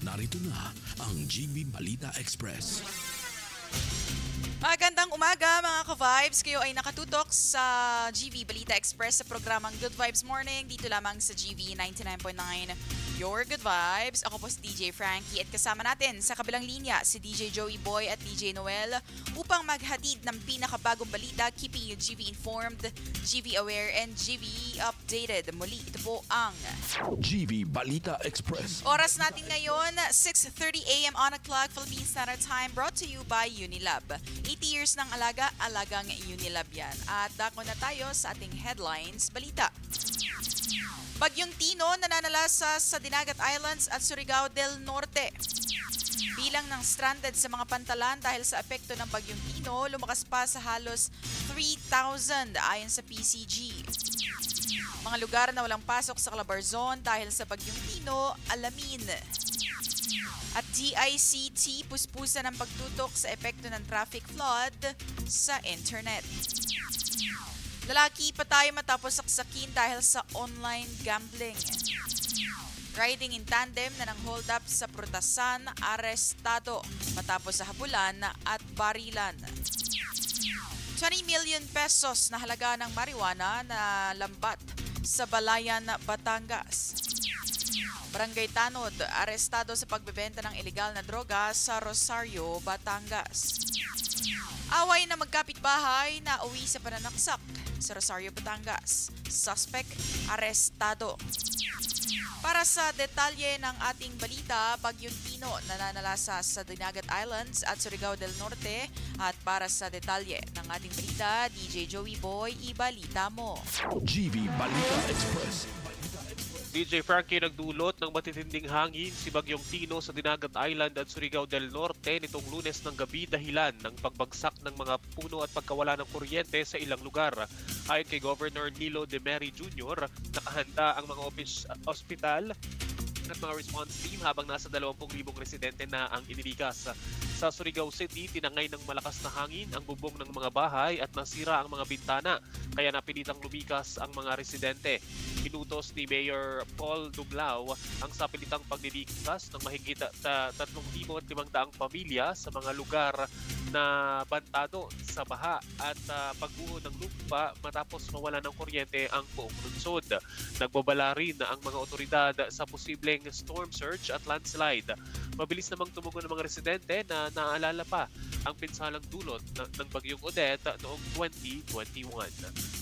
Narito na ang GB Balita Express. Magandang umaga mga ka-vibes. Kayo ay nakatutok sa GV Balita Express sa programang Good Vibes Morning dito lamang sa GV 99.9 Your Good Vibes. Ako po si DJ Frankie at kasama natin sa kabilang linya si DJ Joey Boy at DJ Noel upang maghatid ng pinakabagong balita, keeping you GV informed, GV aware and GV updated. Muli ito po ang GB Balita Express. oras natin ngayon, 6:30 AM on o'clock Philippine Standard Time, brought to you by Unilab. 80 years ng alaga, alagang Unilab yan. At dako na tayo sa ating headlines balita. Bagyong Tino nananalasa sa Dinagat Islands at Surigao del Norte. Bilang ng stranded sa mga pantalan dahil sa epekto ng Bagyong Tino, lumakas pa sa halos 3,000 ayon sa PCG. Mga lugar na walang pasok sa Calabarzon dahil sa Bagyong Tino, alamin. At DICT puspusan ng pagtutok sa epekto ng traffic flood sa internet. Lalaki patay matapos saksakin dahil sa online gambling. Riding in tandem na ng hold up sa Prutasan, arestado matapos sa habulan at barilan. 20 million pesos na halaga ng marijuana na lambat sa Balayan, Batangas. Barangay Tanod, arestado sa pagbebenta ng ilegal na droga sa Rosario, Batangas. Away na magkapitbahay na uwi sa pananaksak sa Rosario, Batangas. Suspect, arestado. Para sa detalye ng ating balita, Bagyong Tino nananalasa sa Dinagat Islands at Surigao del Norte. At para sa detalye ng ating balita, DJ Joey Boy, ibalita mo. GB Balita Express. DJ Frankie, nagdulot ng matitinding hangin si Bagyong Tino sa Dinagat Island at Surigao del Norte nitong Lunes ng gabi dahilan ng pagbagsak ng mga puno at pagkawala ng kuryente sa ilang lugar. Ayon kay Governor Nilo De Meri Jr., nakahanda ang mga ospital at mga response team habang nasa 20,000 residente na ang inilikas. Sa Surigao City, tinangay ng malakas na hangin ang bubong ng mga bahay at nasira ang mga bintana, kaya napilitang lumikas ang mga residente. Inutos ni Mayor Paul Duglao ang sapilitang paglilikas ng mahigit sa 3,500 pamilya sa mga lugar na bantado sa baha at pagbuho ng lupa matapos mawala ng kuryente ang buong lungsod. Nagbabala rin ang mga otoridad sa posibleng storm surge at landslide. Mabilis namang tumugon ng mga residente na naalala pa ang pinsalang dulot ng Bagyong Odette noong 2021.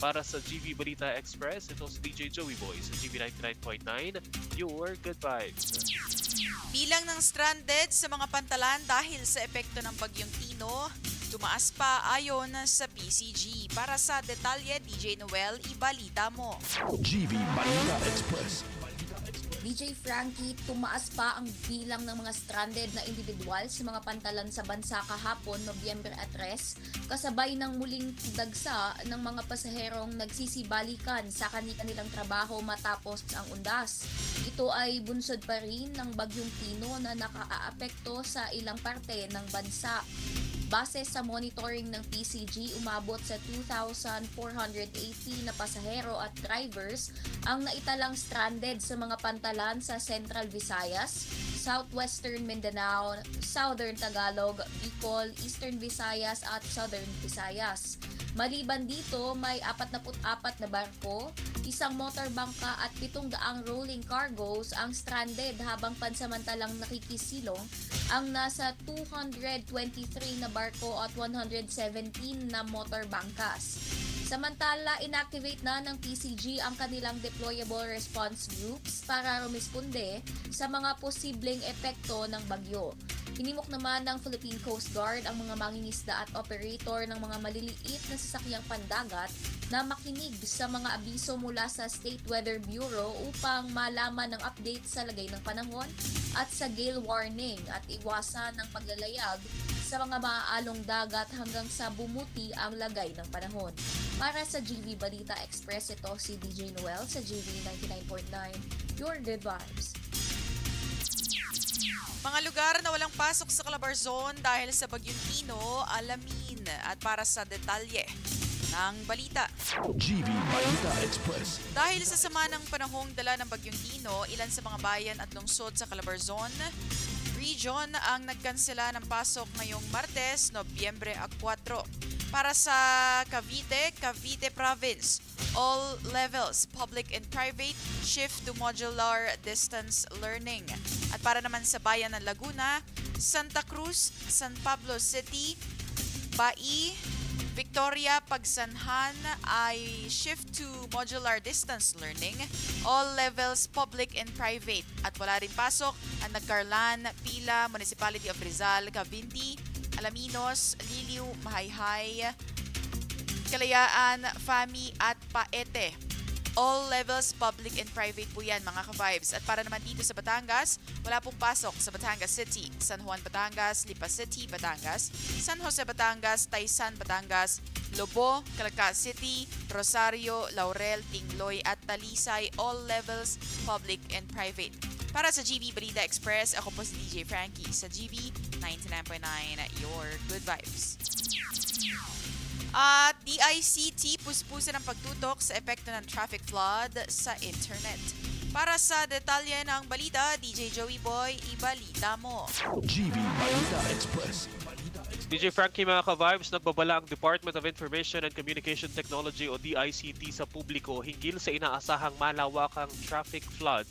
Para sa GV Balita Express, ito si DJ Joey Boy sa GV 99.9, Your Good Vibes. Bilang ng stranded sa mga pantalan dahil sa epekto ng Bagyong Tino, tumaas pa ayon sa PCG. Para sa detalye, DJ Noel, ibalita mo. GB Balita Express. DJ Frankie, tumaas pa ang bilang ng mga stranded na individual sa mga pantalan sa bansa kahapon, Nobyembre 3, kasabay ng muling dagsa ng mga pasaherong nagsisibalikan sa kanilang trabaho matapos ang undas. Ito ay bunsod pa rin ng Bagyong Tino na nakaaapekto sa ilang parte ng bansa. Base sa monitoring ng PCG, umabot sa 2,480 na pasahero at drivers ang naitalang stranded sa mga pantalan sa Central Visayas, Southwestern Mindanao, Southern Tagalog, Bicol, Eastern Visayas at Southern Visayas. Maliban dito, may 44 na barko, isang motorbangka at 700 rolling cargos ang stranded habang pansamantalang nakikisilong ang nasa 223 na barko at 117 na motorbangkas. Samantala, inactivate na ng PCG ang kanilang deployable response groups para rumisponde sa mga posibleng epekto ng bagyo. Hinimok naman ng Philippine Coast Guard ang mga mangingisda at operator ng mga maliliit na sasakyang pandagat na makinig sa mga abiso mula sa State Weather Bureau upang malaman ng update sa lagay ng panahon at sa gale warning at iwasan ng paglalayag sa mga maaalong dagat hanggang sa bumuti ang lagay ng panahon. Para sa GV Balita Express, ito si DJ Noel sa GV 99.9, Your Good Vibes. Mga lugar na walang pasok sa Calabarzon dahil sa Bagyong Tino, alamin. At para sa detalye ng balita. GV Balita Express. Dahil sa sama ng panahong dala ng Bagyong Tino, ilan sa mga bayan at lungsod sa Calabarzon region ang nagkansela ng pasok ngayong Martes, Nobyembre 4. Para sa Cavite Province, all levels, public and private, shift to modular distance learning. At para naman sa bayan ng Laguna, Santa Cruz, San Pablo City, Bai, Victoria, Pagsanhan ay shift to modular distance learning, all levels public and private. At wala rin pasok ang Nagcarlan, Pila, Municipality of Rizal, Cavinti, Alaminos, Liliw, Mahayhay, Kalayaan, Fami at Paete. All levels, public and private po yan mga ka-vibes. At para naman dito sa Batangas, wala pong pasok sa Batangas City, San Juan, Batangas, Lipa City, Batangas, San Jose, Batangas, Taysan, Batangas, Lobo, Calaca City, Rosario, Laurel, Tingloy at Talisay. All levels, public and private. Para sa GB Balita Express, ako po si DJ Frankie sa GB 99.9, your good vibes. At DICT puspusan ng pagtutok sa epekto ng traffic flood sa internet. Para sa detalye ng balita, DJ Joey Boy, ibalita mo. GB Balita Express. DJ Frankie, mga ka-vibes, nagbabala ang Department of Information and Communication Technology o DICT sa publiko hinggil sa inaasahang malawakang traffic flood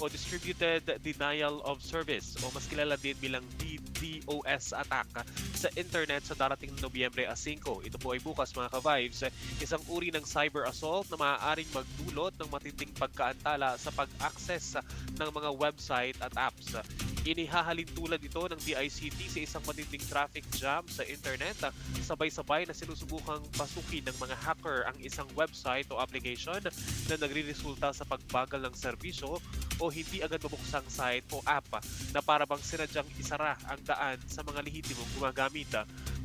o Distributed Denial of Service o mas kilala din bilang DDoS attack sa internet sa darating Nobyembre 5. Ito po ay bukas, mga ka-vibes, isang uri ng cyber assault na maaaring magdulot ng matinding pagkaantala sa pag-access ng mga website at apps. Inihahalin tulad ito ng DICT sa isang matinding traffic jam sa internet, sabay-sabay na sinusubukang pasukin ng mga hacker ang isang website o application na nagre-resulta sa pagbagal ng serbisyo o hindi agad mabuksang site o app na para bang sinadyang isara ang daan sa mga lehitimong gumagamit.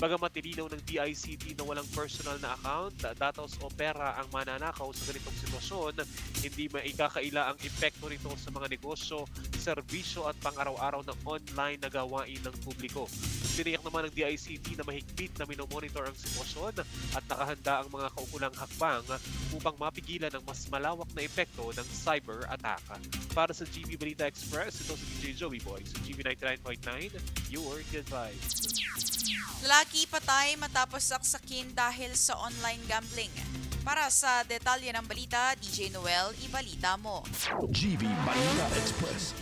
Bagamat nilinaw ng DICT na walang personal na account, datos o pera ang mananakaw sa ganitong sitwasyon, hindi maikakaila ang epekto nito sa mga negosyo, serbisyo at pang-araw-araw na online na gawain ng publiko. Tiniyak naman ng DICT na mahigpit na minomonitor ang sitwasyon at nakahanda ang mga kaukulang hakbang upang mapigilan ang mas malawak na epekto ng cyber attack. Para sa GB Balita Express, ito si DJ Joey Boy sa GB 99.9, your good vibes. Lalaki patay matapos saksakin dahil sa online gambling. Para sa detalye ng balita, DJ Noel, ibalita mo. GB Balita Express.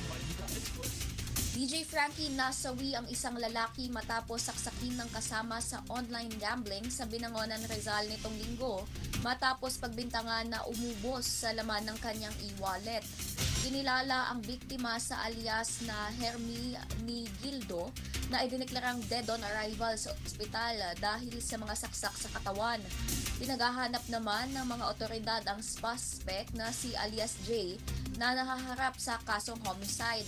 DJ Frankie, nasawi ang isang lalaki matapos saksakin ng kasama sa online gambling sa Binangonan, Rizal nitong linggo matapos pagbintangan na umubos sa laman ng kanyang e-wallet. Kinilala ang biktima sa alias na Hermie ni Gildo na idineklarang dead on arrival sa ospital dahil sa mga saksak sa katawan. Pinaghahanap naman ng mga otoridad ang suspect na si alias J na nahaharap sa kasong homicide.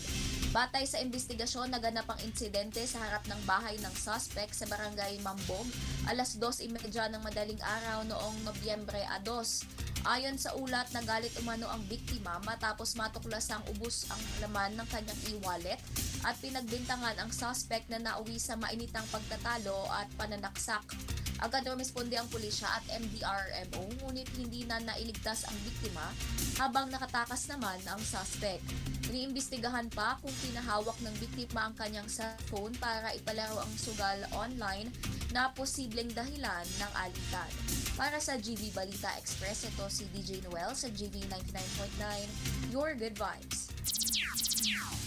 Batay sa investigasyon, naganap ang insidente sa harap ng bahay ng suspect sa barangay Mambog, alas 2:30 ng madaling araw noong Nobyembre 2. Ayon sa ulat, nagalit umano ang biktima matapos matuklasang ubos ang laman ng kanyang e-wallet at pinagbintangan ang suspect na nauwi sa mainitang pagtatalo at pananaksak. Agad rumisponde ang pulisya at MDRMO, ngunit hindi na nailigtas ang biktima habang nakatakas naman ang suspect. Iniimbestigahan pa kung pinahawak ng biktima ang kanyang cellphone para ipalaro ang sugal online na posibleng dahilan ng alitan. Para sa GB Balita Express, ito si DJ Noel sa GB 99.9, your good vibes.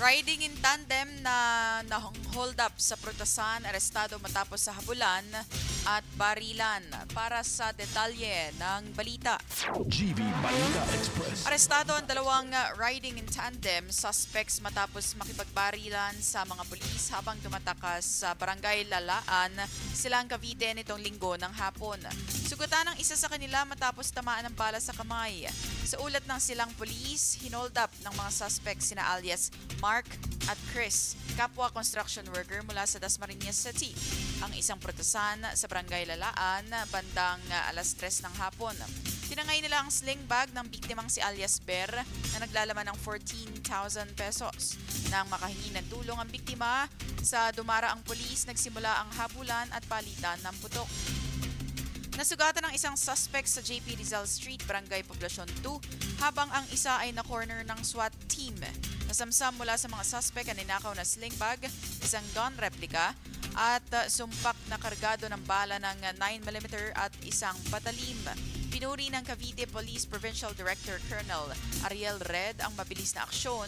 Riding in tandem na hold up sa Prutasan, arestado matapos sa habulan at barilan. Para sa detalye ng balita. GB Balita Express. Arestado ang dalawang riding in tandem suspects matapos makipagbarilan sa mga pulis habang tumatakas sa Barangay Lalaan, Silang Cavite nitong linggo ng hapon. Sugutan ng isa sa kanila matapos tamaan ng bala sa kamay. Sa ulat ng Silang Police, hinold up ng mga suspects sina alias Mark at Chris, kapwa construction worker mula sa Dasmariñas City. Ang isang Prutasan sa Barangay Lalaan bandang alas 3 ng hapon. Tinangay nila ang sling bag ng biktimang si alias Ber na naglalaman ng 14,000 pesos. Nang makahingi ng tulong ang biktima, sa dumaraang pulis nagsimula ang habulan at palitan ng putok. Nasugatan ng isang suspect sa JP Rizal Street, Barangay Poblacion 2, habang ang isa ay na-corner ng SWAT team. Nasamsam mula sa mga suspect ang ninakaw na sling bag, isang gun replica at sumpak na kargado ng bala ng 9mm at isang patalim. Pinuri ng Cavite Police Provincial Director Colonel Ariel Red ang mabilis na aksyon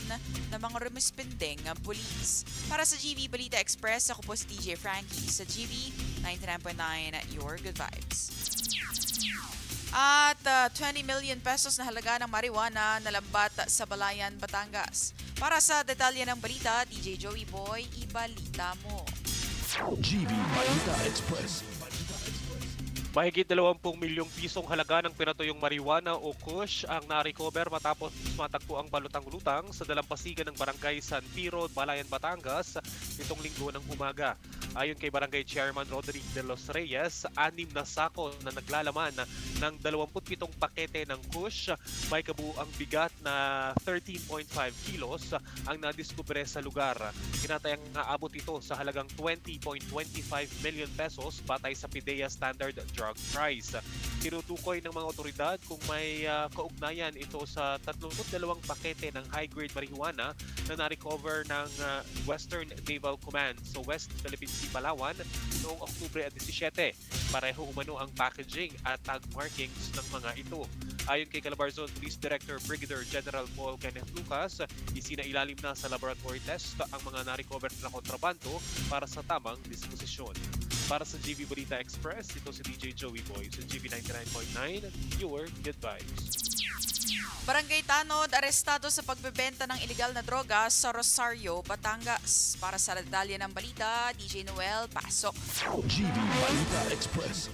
ng mga rumispindeng pulis. Para sa GV Balita Express, ako po si DJ Frankie sa GV 99.9 Your Good Vibes. At 20 million pesos na halaga ng marijuana nalambat sa Balayan, Batangas. Para sa detalye ng balita, DJ Joey Boy, ibalita mo. GV Balita Express. Mahigit 20 milyong pisong halaga ng pinatuyong marijuana o kush ang na-recover matapos matagpo ang balutang-lutang sa dalampasigan ng Barangay San Piro, Balayan, Batangas nitong linggo ng umaga. Ayon kay Barangay Chairman Roderick de los Reyes, 6 na sako na naglalaman ng 27 pakete ng kush, may kabuuang bigat na 13.5 kilos ang nadiskubre sa lugar. Tinatayang naabot ito sa halagang 20.25 million pesos batay sa PIDEA Standard Drug Price. Tinutukoy ng mga otoridad kung may kaugnayan ito sa 32 pakete ng high-grade marijuana na na-recover ng Western Naval Command sa West Philippine Sea, Palawan noong Oktubre 17. Pareho umano ang packaging at tag markings ng mga ito. Ayon kay Calabarzon Police Director Brigadier General Paul Kenneth Lucas, isinailalim na sa laboratory test ang mga na-recover na kontrabando para sa tamang disposisyon. Para sa GV Balita Express, ito si DJ Joey Boy sa GV 99.9, Your Good Vibes. Barangay Tanod, arestado sa pagbebenta ng ilegal na droga sa Rosario, Batangas. Para sa detalye ng balita, DJ Noel, pasok. GV Balita Express.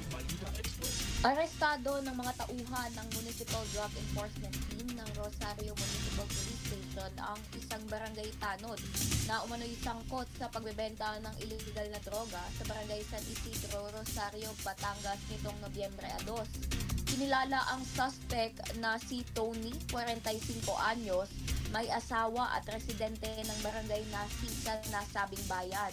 Arestado ng mga tauhan ng Municipal Drug Enforcement Team ng Rosario Municipal Police Station ang isang barangay Tanod na umano'y sangkot sa pagbebenta ng illegal na droga sa barangay San Isidro, Rosario, Batangas nitong Nobyembre 2. Kinilala ang suspect na si Tony, 45 anyos, may asawa at residente ng barangay Nasi sa nasabing bayan.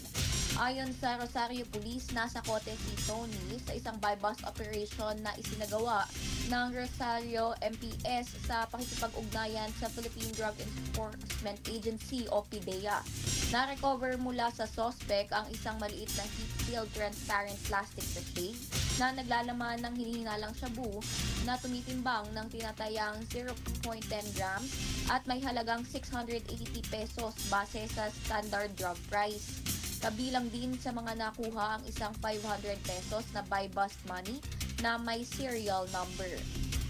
Ayon sa Rosario Police, nasa kote si Tony sa isang buy-bust operation na isinagawa ng Rosario MPS sa pakikipag-ugnayan sa Philippine Drug Enforcement Agency o PIDEA. Na-recover mula sa suspect ang isang maliit na heat-sealed transparent plastic sachet na naglalaman ng hinihinalang shabu na tumitimbang ng tinatayang 0.10 grams at may halagang 680 pesos base sa standard drug price. Kabilang din sa mga nakuha ang isang 500 pesos na buy-bust money na may serial number.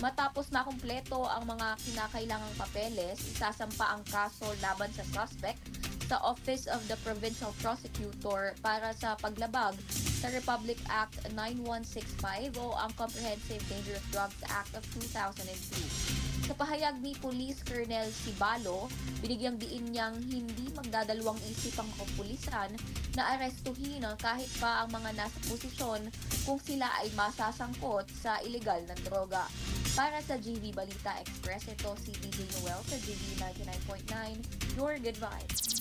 Matapos makumpleto ang mga kinakailangang papeles, isasampa ang kaso laban sa suspect sa Office of the Provincial Prosecutor para sa paglabag sa Republic Act 9165 o ang Comprehensive Dangerous Drugs Act of 2002. Sa pahayag ni Police Colonel Sibalo, binigyang diin niyang hindi magdadalawang isip ang kapulisan na arestuhin kahit pa ang mga nasa posisyon kung sila ay masasangkot sa ilegal na droga. Para sa GV Balita Express, ito si DJ Noel sa GV 99.9, Your Good Vibes.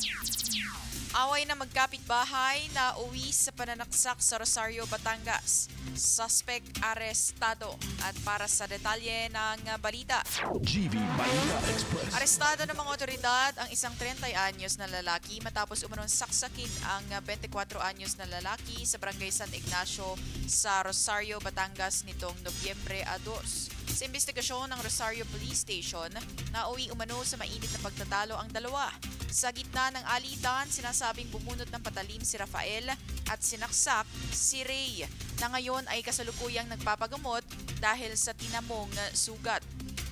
Away na magkapitbahay na uwi sa pananaksak sa Rosario, Batangas. Suspect arestado. At para sa detalye ng balita, GV Balita Express. arestado ng mga otoridad ang isang 30 anyos na lalaki matapos umanong saksakin ang 24 anyos na lalaki sa Barangay San Ignacio sa Rosario, Batangas nitong Nobyembre 2. Sa investigasyon ng Rosario Police Station, nauwi umano sa mainit na pagtatalo ang dalawa. Sa gitna ng alitan, sinasabing bumunot ng patalim si Rafael at sinaksak si Ray na ngayon ay kasalukuyang nagpapagamot dahil sa tinamong sugat.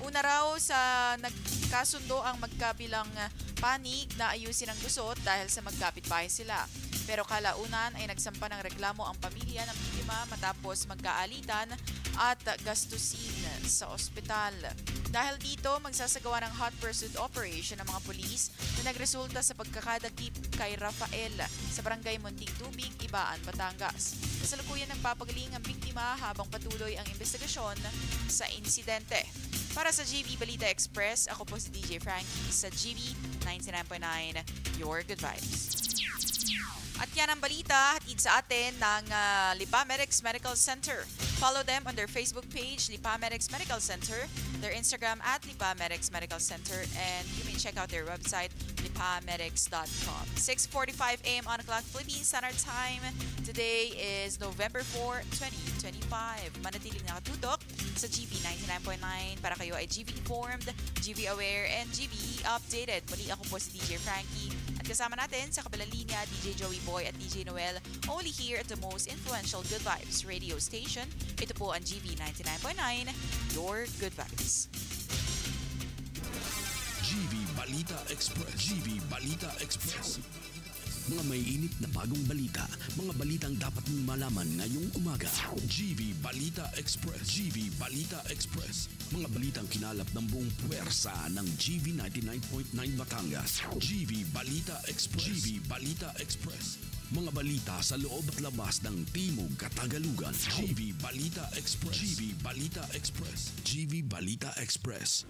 Una raw sa nagkasundo ang magkabilang panig na ayusin ang gusot dahil sa magkapitbahay sila. Pero kalaunan ay nagsampa ng reklamo ang pamilya ng biktima matapos magkaalitan at gastusin sa ospital. Dahil dito, magsasagawa ng hot pursuit operation ng mga pulis na nagresulta sa pagkakadakip kay Rafael sa Barangay Munting Tubig, Ibaan, Batangas. Kasalukuyan nagpapagaling ang biktima habang patuloy ang investigasyon sa insidente. Para sa GV Balita Express, ako po si DJ Frankie sa GV 99.9, Your Good Vibes. At yan ang balita, hatid sa atin ng Lipa Medics Medical Center. Follow them on their Facebook page, Lipa Medics Medical Center, their Instagram at Lipa Medics Medical Center, and you may check out their website, lipamedics.com. 6:45 a.m. on o'clock Philippine Standard Time. Today is November 4, 2025. Manatiling nakatutok sa GV 99.9 para kayo ay GV informed, GV aware, and GV updated. Muli ako po si DJ Frankie at kasama natin sa kabilang linya DJ Joey Boy at DJ Noel, only here at the most influential Good Vibes radio station. Ito po ang GV 99.9, your Good Vibes. GV Balita Express. GV Balita Express. Mga may init na bagong balita. Mga balitang dapat mong malaman ngayong umaga. GV Balita Express. GV Balita Express. Mga balitang kinalap ng buong puwersa ng GV 99.9 Batangas. GV Balita Express. GV Balita Express. Mga balita sa loob at labas ng Timog Katagalugan. GV Balita Express. GV Balita Express. GV Balita Express.